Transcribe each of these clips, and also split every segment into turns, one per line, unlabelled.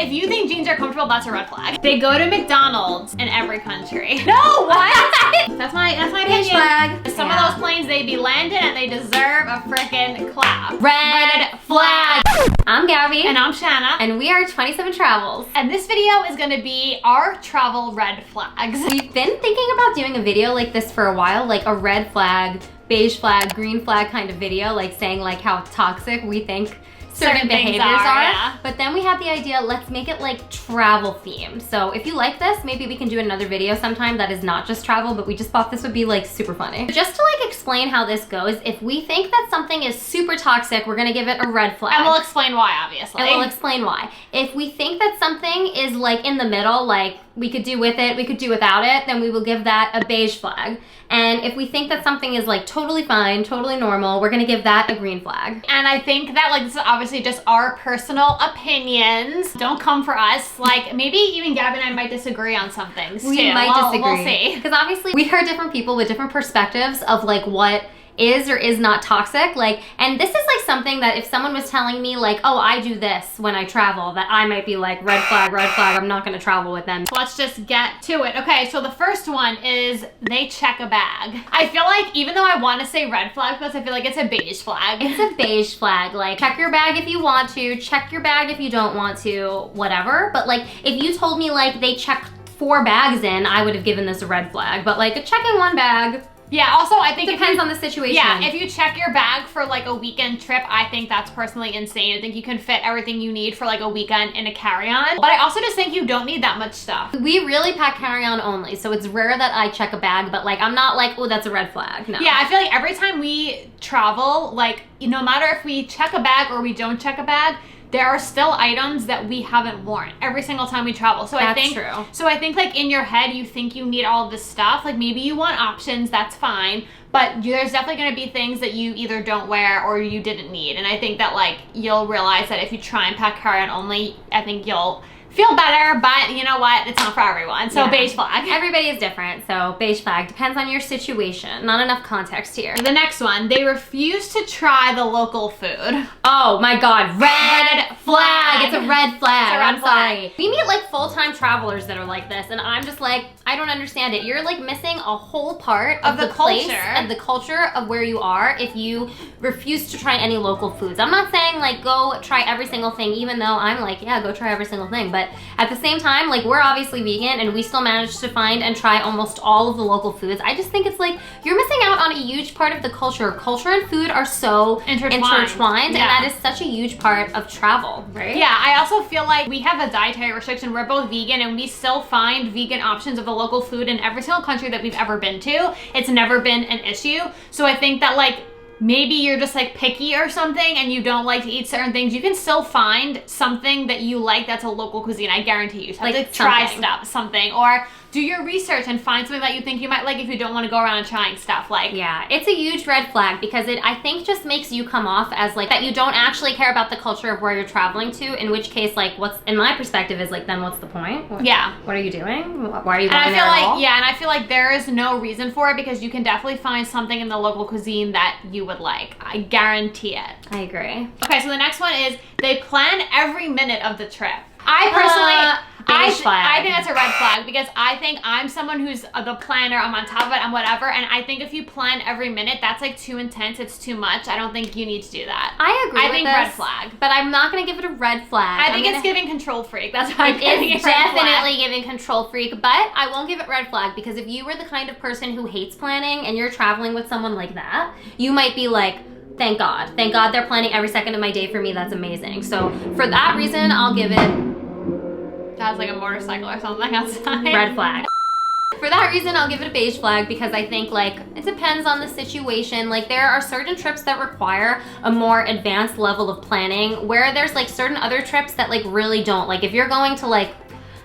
If you think jeans are comfortable, that's a red flag. They go to McDonald's in every country. No, what? That's my opinion.
Flag.
Some of those planes, they be landed and they deserve a frickin' clap.
Red flag. I'm Gabby.
And I'm Shanna.
And we are 27 Travels.
And this video is gonna be our travel red flags.
We've been thinking about doing a video like this for a while, like a red flag, beige flag, green flag kind of video, like saying like how toxic we think certain behaviors are.
Yeah.
But then we had the idea, let's make it like travel themed. So if you like this, maybe we can do another video sometime that is not just travel, but we just thought this would be like super funny. Just to like explain how this goes, if we think that something is super toxic, we're gonna give it a red flag.
And we'll explain why, obviously.
And we'll explain why. If we think that something is like in the middle, like we could do with it, we could do without it, then we will give that a beige flag. And if we think that something is like totally fine, totally normal, we're gonna give that a green flag.
And I think that like this is obviously just our personal opinions. Don't come for us. Like maybe even Gabby and I might disagree on some things too.
We might disagree.
We'll see.
Because obviously we are different people with different perspectives of like what is or is not toxic. Like, and this is like something that if someone was telling me like, oh, I do this when I travel, that I might be like, red flag, I'm not gonna travel with them.
Let's just get to it. Okay, so the first one is they check a bag. I feel like even though I want to say red flag, because I feel like it's a beige flag.
It's a beige flag. Like, check your bag if you want to, check your bag if you don't want to, whatever. But like, if you told me like they checked 4 bags in, I would have given this a red flag. But like checking 1 bag,
yeah, also I think
depends on the situation.
Yeah, if you check your bag for like a weekend trip, I think that's personally insane. I think you can fit everything you need for like a weekend in a carry-on. But I also just think you don't need that much stuff.
We really pack carry-on only, so it's rare that I check a bag, but like I'm not like, oh, that's a red flag. No.
Yeah, I feel like every time we travel, like no matter if we check a bag or we don't check a bag, there are still items that we haven't worn every single time we travel. So
that's
I think
true.
So I think like in your head you think you need all of this stuff. Like maybe you want options, that's fine. But there's definitely gonna be things that you either don't wear or you didn't need. And I think that like you'll realize that if you try and pack carry-on only, I think you'll feel better, but you know what? It's not for everyone. So yeah. Beige flag.
Everybody is different, so beige flag. Depends on your situation. Not enough context here.
The next one, they refuse to try the local food.
Oh my God, red flag. It's a red flag. I'm sorry. We meet like full-time travelers that are like this, and I'm just like, I don't understand it. You're like missing a whole part of the culture and the culture of where you are if you refuse to try any local foods. I'm not saying like go try every single thing, even though I'm like, yeah, go try every single thing. But at the same time, like we're obviously vegan and we still manage to find and try almost all of the local foods. I just think it's like, you're missing out on a huge part of the culture. Culture and food are so intertwined
yeah.
And that is such a huge part of travel, right?
Yeah, I also feel like we have a dietary restriction. We're both vegan and we still find vegan options of the local food in every single country that we've ever been to. It's never been an issue. So I think that like, maybe you're just like picky or something and you don't like to eat certain things. You can still find something that you like that's a local cuisine. I guarantee you. You have to try something. Or do your research and find something that you think you might like if you don't want to go around trying stuff. Like,
yeah, it's a huge red flag because it, I think, just makes you come off as like that you don't actually care about the culture of where you're traveling to, in which case, like, what's, in my perspective, is like, then what's the point?
Yeah.
What are you doing? Why are you going
there
there at all?
Yeah, and I feel like there is no reason for it because you can definitely find something in the local cuisine that you would like. I guarantee it.
I agree.
Okay, so the next one is they plan every minute of the trip. I personally, I think that's a red flag because I think I'm someone who's the planner. I'm on top of it. I'm whatever. And I think if you plan every minute, that's like too intense. It's too much. I don't think you need to do that.
I agree. I
think red flag.
But I'm not going to give it a red flag.
I think it's giving control freak. That's why I'm giving it
definitely giving control freak. But I won't give it red flag because if you were the kind of person who hates planning and you're traveling with someone like that, you might be like, thank God they're planning every second of my day for me. That's amazing. So for that reason, I'll give it.
That was like a motorcycle or something outside.
Red flag. For that reason, I'll give it a beige flag because I think like it depends on the situation. Like there are certain trips that require a more advanced level of planning where there's like certain other trips that like really don't. Like if you're going to like,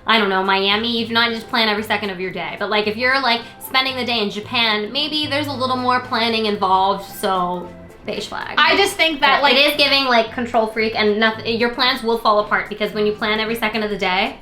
I don't know, Miami, you do not just plan every second of your day. But like if you're like spending the day in Japan, maybe there's a little more planning involved, so beige flag.
I just think that like
it is giving like control freak and nothing, your plans will fall apart because when you plan every second of the day,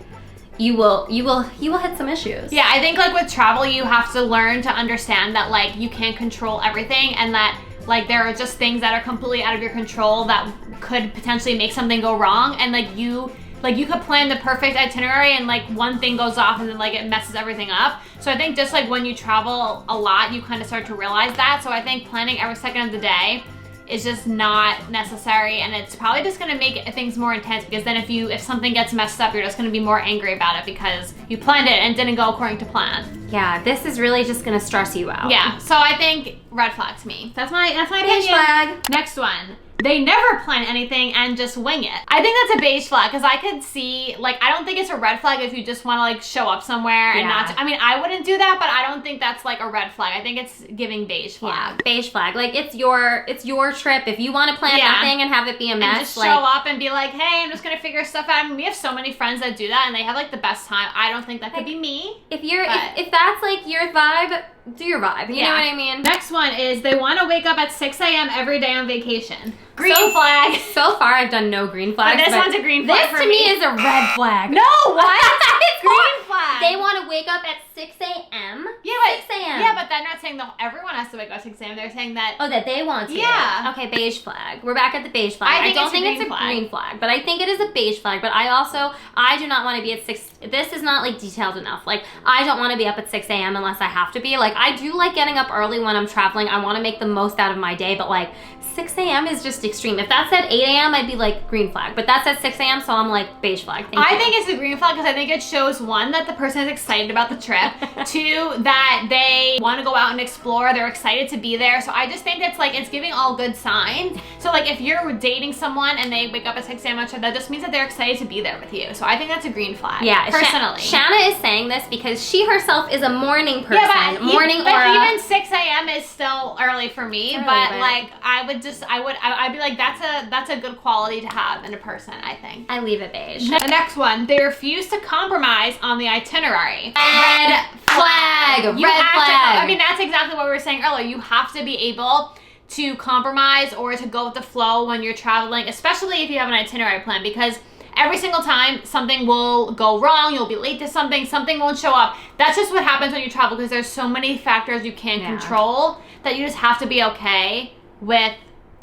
you will hit some issues.
Yeah, I think like with travel, you have to learn to understand that like you can't control everything and that like there are just things that are completely out of your control that could potentially make something go wrong, and like you like you could plan the perfect itinerary and like one thing goes off and then like it messes everything up. So I think just like when you travel a lot, you kind of start to realize that. So I think planning every second of the day is just not necessary, and it's probably just gonna make things more intense, because then if something gets messed up, you're just gonna be more angry about it because you planned it and didn't go according to plan.
Yeah, this is really just gonna stress you out.
Yeah, so I think red flag to me. That's my opinion.
Beige flag.
Next one. They never plan anything and just wing it. I think that's a beige flag, because I could see, like, I don't think it's a red flag if you just want to like show up somewhere and not. I mean, I wouldn't do that, but I don't think that's like a red flag. I think it's giving beige flag.
Yeah, beige flag. Like it's your trip. If you want to plan nothing and have it be a mess,
and just show up and be like, hey, I'm just gonna figure stuff out. I mean, we have so many friends that do that and they have like the best time. I don't think that could be me.
If that's like your vibe, do your vibe. You know what I mean?
Next one is they want to wake up at 6 a.m. every day on vacation. Green flag.
So far, I've done no green flags.
But this one's a green flag for me.
This to me is a red flag.
No, what? It's green flag.
They want to wake up at 6 a.m.
Yeah,
6 a.m.
Yeah, but they're not saying that everyone has to wake up at 6 a.m. They're saying that.
Oh, that they want to.
Yeah.
Okay, beige flag. We're back at the beige flag.
I
don't think it's a green flag, but I think it is a beige flag. But I do not want to be at 6. This is not like detailed enough. Like, I don't want to be up at 6 a.m. unless I have to be. Like, I do like getting up early when I'm traveling. I want to make the most out of my day, but like 6 a.m. is just extreme. If that's at 8 a.m., I'd be like green flag. But that's at 6 a.m., so I'm like beige flag.
I think it's a green flag because I think it shows, one, that the person is excited about the trip. Two, that they want to go out and explore. They're excited to be there. So I just think it's giving all good signs. So like if you're dating someone and they wake up at 6 a.m. on a trip, that just means that they're excited to be there with you. So I think that's a green flag.
Yeah,
personally.
Shanna is saying this because she herself is a morning person.
Yeah, but
aura.
Even 6 a.m. is still early for me. But like I'd be like, that's a good quality to have in a person, I think.
I leave it beige.
The next one, they refuse to compromise on the itinerary.
Red flag. Red flag.
I mean, that's exactly what we were saying earlier. You have to be able to compromise or to go with the flow when you're traveling, especially if you have an itinerary plan, because every single time something will go wrong, you'll be late to something won't show up. That's just what happens when you travel, because there's so many factors you can't control that you just have to be okay with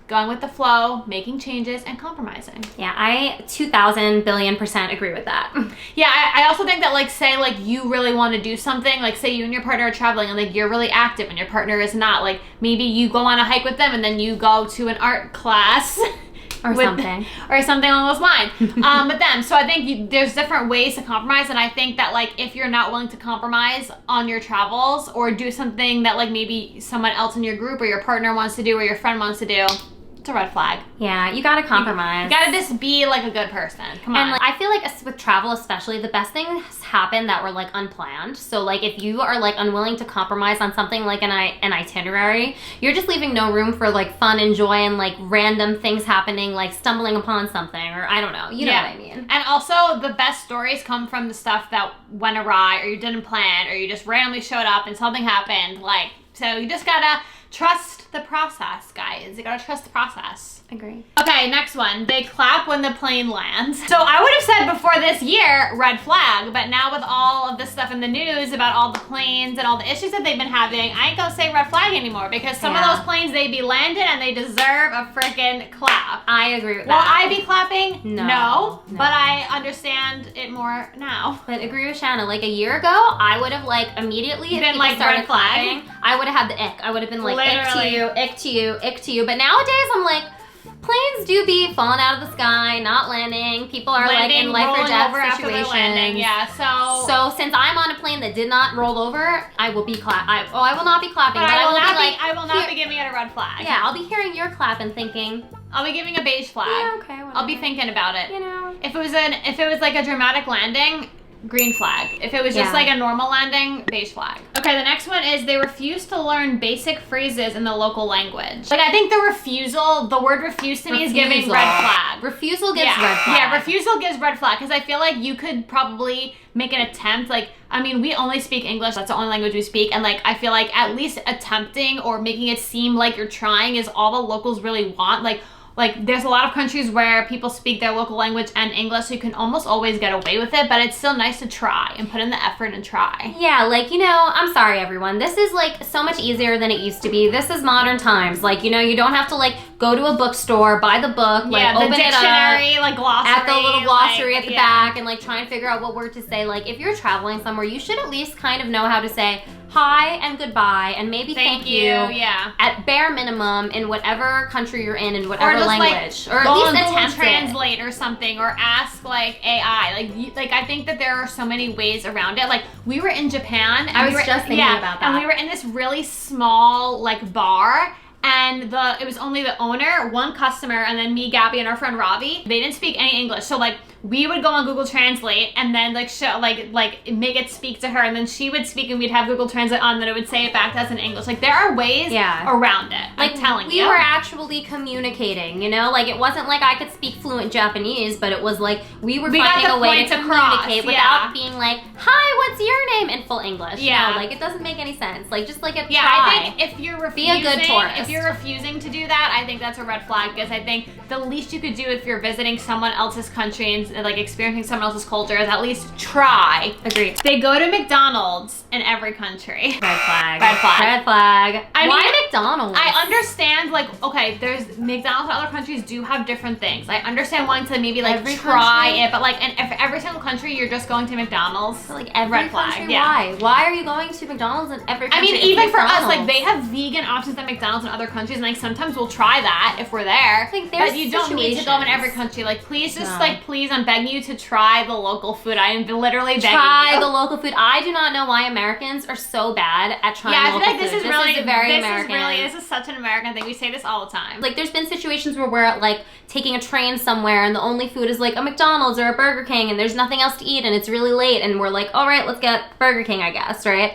going with the flow, making changes, and compromising.
Yeah, I 2,000 billion% agree with that.
Yeah, I also think that like, say like you really want to do something, like say you and your partner are traveling and like you're really active and your partner is not, like maybe you go on a hike with them and then you go to an art class
or something
along those lines with them. So I think there's different ways to compromise, and I think that like if you're not willing to compromise on your travels or do something that like maybe someone else in your group or your partner wants to do or your friend wants to do, it's a red flag.
Yeah, you gotta compromise.
You gotta just be like a good person. Come on.
And like, I feel like with travel especially, the best things happen that were like unplanned. So like if you are like unwilling to compromise on something like an itinerary, you're just leaving no room for like fun and joy and like random things happening, like stumbling upon something, or I don't know. You know what I mean?
And also the best stories come from the stuff that went awry or you didn't plan or you just randomly showed up and something happened. Like, so you just gotta trust the process, guys. You gotta trust the process.
Agree.
Okay, next one. They clap when the plane lands. So I would have said before this year, red flag, but now with all of this stuff in the news about all the planes and all the issues that they've been having, I ain't gonna say red flag anymore, because some of those planes, they be landed and they deserve a freaking clap.
I agree with that.
Will I be clapping?
No.
But I understand it more now.
But agree with Shanna. Like a year ago, I would have like immediately if people started clapping, I would have had the ick. I would have been like, ick to you, ick to you, ick to you. But nowadays, I'm like, planes do be falling out of the sky, not landing. People are like in life or death situations.
Yeah,
so since I'm on a plane that did not roll over, I will be I will not be clapping, but
I will not be giving it a red flag.
Yeah, I'll be hearing your clap and thinking,
I'll be giving a beige flag.
Yeah, okay, whatever.
I'll be thinking about it.
You know,
if it was like a dramatic landing, green flag. If it was just like a normal landing, beige flag. Okay, the next one is they refuse to learn basic phrases in the local language. Like, I think the word refuse to me is giving red flag.
Refusal gives red flag.
Yeah, refusal gives red flag, because I feel like you could probably make an attempt. Like, I mean, we only speak English. That's the only language we speak. And like, I feel like at least attempting or making it seem like you're trying is all the locals really want. Like there's a lot of countries where people speak their local language and English, so you can almost always get away with it, but it's still nice to try and put in the effort and try.
Yeah, like, you know, I'm sorry everyone. This is like so much easier than it used to be. This is modern times. Like, you know, you don't have to like go to a bookstore, buy the book, like
the
open
dictionary,
it up,
like glossary,
at the little glossary
like,
at the back, and like try and figure out what word to say. Like if you're traveling somewhere, you should at least kind of know how to say hi and goodbye and maybe thank you.
Yeah.
At bare minimum in whatever country you're in whatever language,
or at least attempt Translate or something, or ask like AI. Like I think that there are so many ways around it. Like we were in Japan. And
I was just thinking about that.
And we were in this really small like bar. And it was only the owner, one customer, and then me, Gabby, and our friend Ravi. They didn't speak any English, so like we would go on Google Translate and then like show like make it speak to her, and then she would speak, and we'd have Google Translate on, and then it would say it back to us in English. Like there are ways around it.
Like
I'm telling you,
we were actually communicating. You know, like it wasn't like I could speak fluent Japanese, but it was like we were finding a way to communicate without being like, "Hi, what's your name?" in full English.
Yeah,
no, like it doesn't make any sense. Like just like a
try. I think if you're refusing,
be a good tourist.
If you're refusing to do that, I think that's a red flag, because I think the least you could do if you're visiting someone else's country and like experiencing someone else's culture is at least try.
Agreed.
They go to McDonald's in every country.
Red flag.
Red flag.
Red flag.
Why
mean, McDonald's?
I understand, like, okay, there's McDonald's in other countries do have different things. I understand wanting to maybe like try it, but like, and if every single country you're just going to McDonald's,
so, like every
red
country,
flag. Yeah.
Why are you going to McDonald's in every country?
I mean, even for us, like they have vegan options at McDonald's in other countries, and like sometimes we'll try that if we're there.
Like,
but you don't need to go in every country. Like please, just like please, I'm begging you to try the local food. I am literally begging you.
Try the local food. I do not know why Americans are so bad at trying local food.
Yeah, I feel like this
this
is such an American thing. We say this all the time.
Like there's been situations where we're like taking a train somewhere and the only food is like a McDonald's or a Burger King and there's nothing else to eat and it's really late and we're like, all right, let's get Burger King, I guess, right?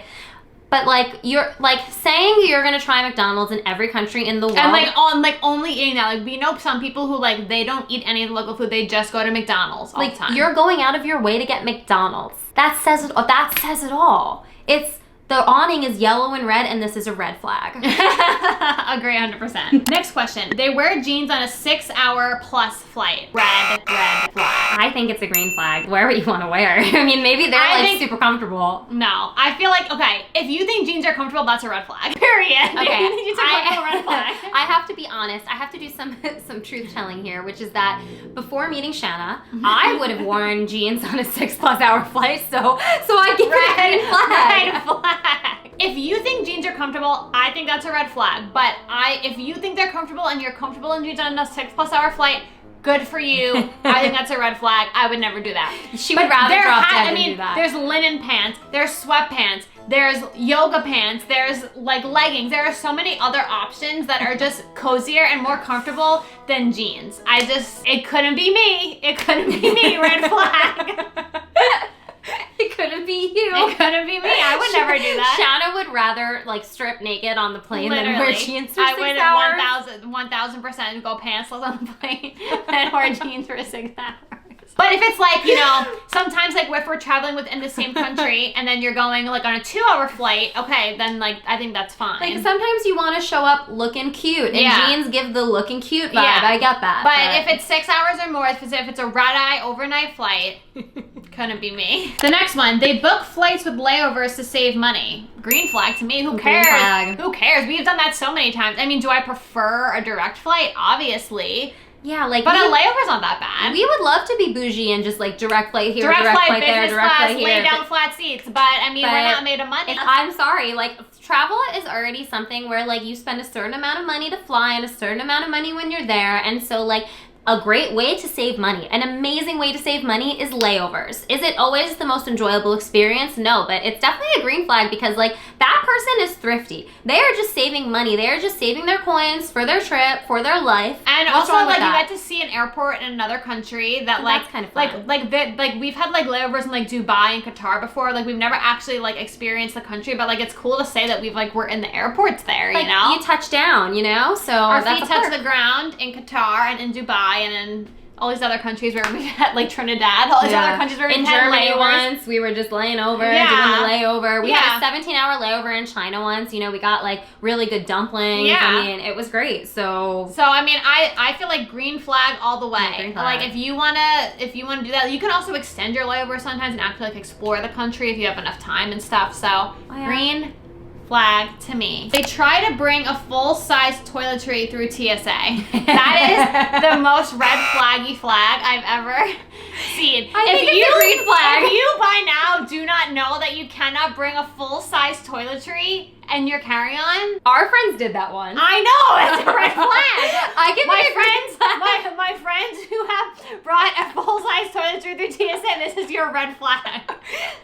But like you're like saying you're gonna try McDonald's in every country in the world,
and like only eating that. Like we know some people who like they don't eat any of the local food. They just go to McDonald's all the time.
You're going out of your way to get McDonald's. That says it. That says it all. It's the awning is yellow and red, and this is a red flag.
Agree 100%. Next question. They wear jeans on a 6-hour plus flight. Red flag.
I think it's a green flag. Wear what you want to wear. I mean, maybe they're super comfortable.
No, I feel like, okay, if you think jeans are comfortable, that's a red flag. Period.
Okay.
Red flag.
I have to be honest. I have to do some truth telling here, which is that before meeting Shanna, I would have worn jeans on a 6+ hour flight. So I give it a green flag.
Red flag. If you think jeans are comfortable, I think that's a red flag. But if you think they're comfortable and you're comfortable in jeans on a 6+ hour flight, good for you. I think that's a red flag. I would never do that.
She would rather drop dead than do that.
There's linen pants, there's sweatpants, there's yoga pants, there's like leggings. There are so many other options that are just cozier and more comfortable than jeans. It couldn't be me. It couldn't be me, red flag.
It couldn't be you.
It couldn't be me. I would never do that.
Shanna would rather like strip naked on the plane than wear jeans for 6 hours.
I would 1000% go pantsless on the plane and wear jeans for 6 hours. But if it's like, you know, sometimes like if we're traveling within the same country and then you're going like on a 2-hour flight, okay, then like I think that's fine.
Like sometimes you want to show up looking cute and jeans give the looking cute vibe. Yeah. I get that.
But if it's 6 hours or more, if it's a red-eye overnight flight, couldn't be me. The next one, they book flights with layovers to save money. Green flag to me. Who cares?
Green flag.
Who cares? We've done that so many times. I mean, do I prefer a direct flight? Obviously.
Yeah, like
but a layover's not that bad.
We would love to be bougie and just like direct flight here, direct flight there, direct flight here.
Lay down flat seats. But I mean, we're not made of money.
I'm sorry, like travel is already something where like you spend a certain amount of money to fly and a certain amount of money when you're there, and so like a great way to save money, an amazing way to save money is layovers. Is it always the most enjoyable experience? No, but it's definitely a green flag because like that person is thrifty. They are just saving money. They are just saving their coins for their trip, for their life.
And also like you get to see an airport in another country that like
that's kind of fun.
like we've had like layovers in like Dubai and Qatar before. Like we've never actually like experienced the country, but like it's cool to say that we're in the airports there,
like,
you know?
You touch down, you know? So
our feet touch the ground in Qatar and in Dubai and in all these other countries where we had like Trinidad, all these other countries where we
in
had
Germany
layovers.
Once we were just laying over, doing the layover. We had a 17-hour layover in China once. You know, we got like really good dumplings.
Yeah.
I mean, it was great. So
I mean, I feel like green flag all the way.
Green flag.
Like if you wanna do that, you can also extend your layover sometimes and actually like explore the country if you have enough time and stuff. So green flag to me. They try to bring a full-size toiletry through TSA. That is the most red flaggy flag I've ever seen.
I think it's a green flag.
If you by now do not know that you cannot bring a full-size toiletry in your carry-on.
Our friends did that one.
I know, it's a red flag.
I give
my friends who have brought a full-size toiletry through TSA, this is your red flag.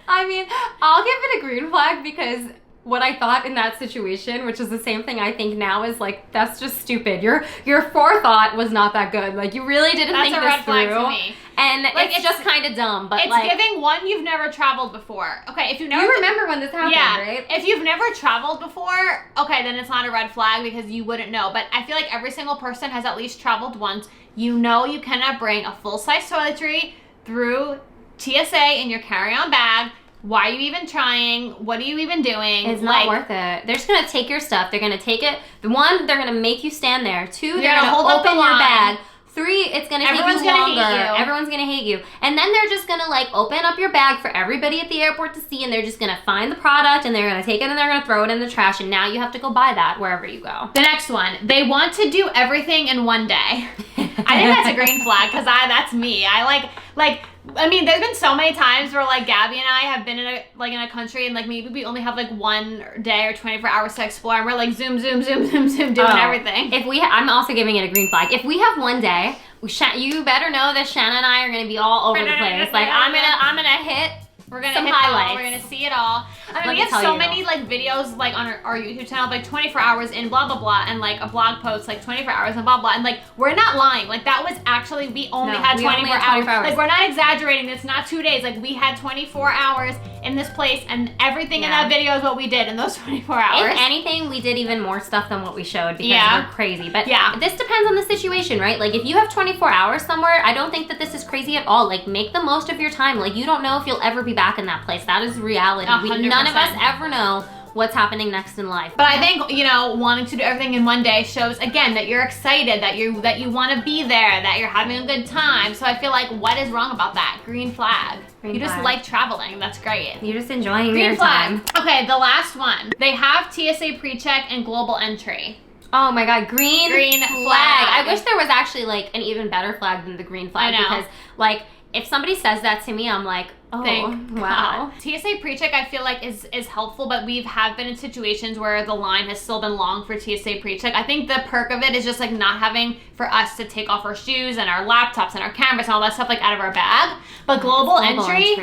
I mean, I'll give it a green flag because what I thought in that situation, which is the same thing I think now, is like, that's just stupid. Your forethought was not that good. Like, you really didn't think this through. That's a red flag to me. And like, it's just kind of dumb, but
it's
like,
giving one, you've never traveled before. Okay, if you've never...
You remember when this happened, right?
If you've never traveled before, okay, then it's not a red flag because you wouldn't know. But I feel like every single person has at least traveled once. You know you cannot bring a full-size toiletry through TSA in your carry-on bag. Why are you even trying? What are you even doing?
It's not worth it. They're just going to take your stuff. They're going to take it. One, they're going to make you stand there. Two, they're going to open your bag. Three, it's going to take you longer. Everyone's going to hate you. And then they're just going to like open up your bag for everybody at the airport to see, and they're just going to find the product and they're going to take it and they're going to throw it in the trash, and now you have to go buy that wherever you go.
The next one, they want to do everything in one day. I think that's a green flag because that's me. I mean, there's been so many times where like Gabby and I have been in a country and like maybe we only have like 1 day or 24 hours to explore, and we're like zoom doing everything.
I'm also giving it a green flag. If we have 1 day, you better know that Shanna and I are gonna be all over the place. Like I'm gonna hit.
We're gonna
some
hit
highlights.
We're gonna see it all. I mean, we have so many like videos like on our YouTube channel, like 24 hours in blah blah blah, and like a blog post like 24 hours and blah blah, and like we're not lying. Like that was actually we only had 24 hours. Like we're not exaggerating. It's not 2 days. Like we had 24 hours in this place, and everything in that video is what we did in those 24 hours.
If anything, we did even more stuff than what we showed because we're crazy. But this depends on the situation, right? Like if you have 24 hours somewhere, I don't think that this is crazy at all. Like make the most of your time. Like you don't know if you'll ever be back in that place. That is reality. None of us ever know what's happening next in life.
But I think, you know, wanting to do everything in 1 day shows again that you're excited, that you want to be there, that you're having a good time. So I feel like, what is wrong about that? Green flag. You just like traveling. That's great.
You're just enjoying your time.
Okay, the last one. They have TSA PreCheck and global entry.
Oh my God, green flag. I wish there was actually like an even better flag than the green flag.
I know.
Because like if somebody says that to me, I'm like, oh, wow.
TSA PreCheck I feel like is helpful, but we have been in situations where the line has still been long for TSA PreCheck. I think the perk of it is just like not having for us to take off our shoes and our laptops and our cameras and all that stuff like out of our bag. But global entry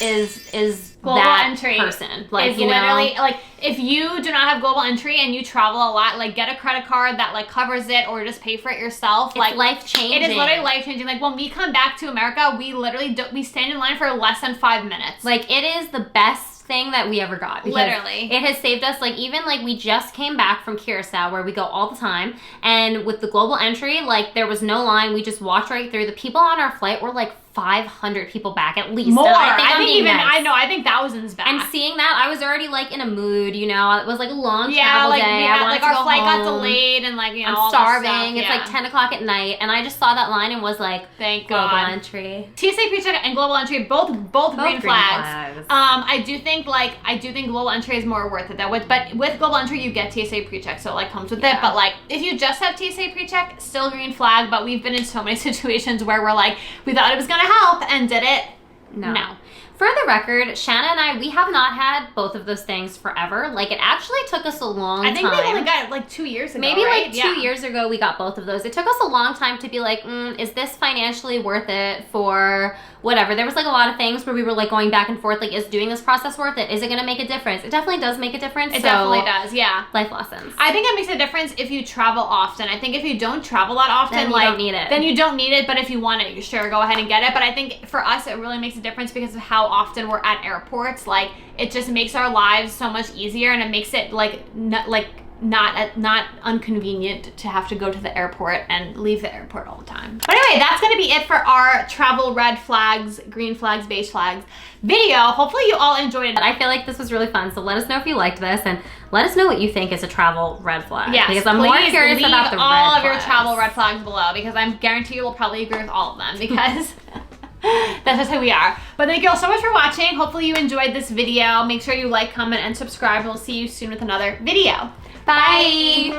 is person. Like, you literally, like, if you do not have global entry and you travel a lot, like, get a credit card that, like, covers it or just pay for it yourself.
It's
like,
life-changing.
It is literally life-changing. Like, when we come back to America, we literally we stand in line for less than 5 minutes.
Like, it is the best thing that we ever got.
Literally.
It has saved us, like, even, like, we just came back from Curacao, where we go all the time, and with the global entry, like, there was no line. We just walked right through. The people on our flight were, like, 500 people back at least.
More. I think thousands back.
And seeing that, I was already like in a mood, you know. It was like a long travel day.
Yeah, like our flight got delayed and like, you know,
I'm starving. It's like 10 o'clock at night, and I just saw that line and was like,
thank
global
God.
Entry.
TSA PreCheck and global entry, both green flags. I do think global entry is more worth it. But with global entry you get TSA PreCheck, so it like comes with it. But like if you just have TSA PreCheck, still green flag. But we've been in so many situations where we're like, we thought it was gonna help and did it. No.
For the record, Shanna and I, we have not had both of those things forever. Like, it actually took us a long time.
I think we only got it like 2 years ago,
Maybe
right?
like 2 years ago we got both of those. It took us a long time to be like, is this financially worth it for whatever? There was like a lot of things where we were like going back and forth, like, is doing this process worth it? Is it going to make a difference? It definitely does make a difference.
It definitely does, yeah.
Life lessons.
I think it makes a difference if you travel often. I think if you don't travel that often,
then you don't need it.
Then you don't need it, but if you want it, you sure go ahead and get it. But I think for us, it really makes a difference because of how often we're at airports. Like, it just makes our lives so much easier, and it makes it not inconvenient to have to go to the airport and leave the airport all the time. But anyway, that's gonna be it for our travel red flags, green flags, beige flags video. Hopefully you all enjoyed it.
I feel like this was really fun, so let us know if you liked this, and let us know what you think is a travel red flag.
Yes,
because I'm more curious about the
all
red
of your
flags.
travel red flags below, because I guarantee you will probably agree with all of them, because That's just who we are. But thank you all so much for watching. Hopefully you enjoyed this video. Make sure you like, comment, and subscribe. And we'll see you soon with another video.
Bye.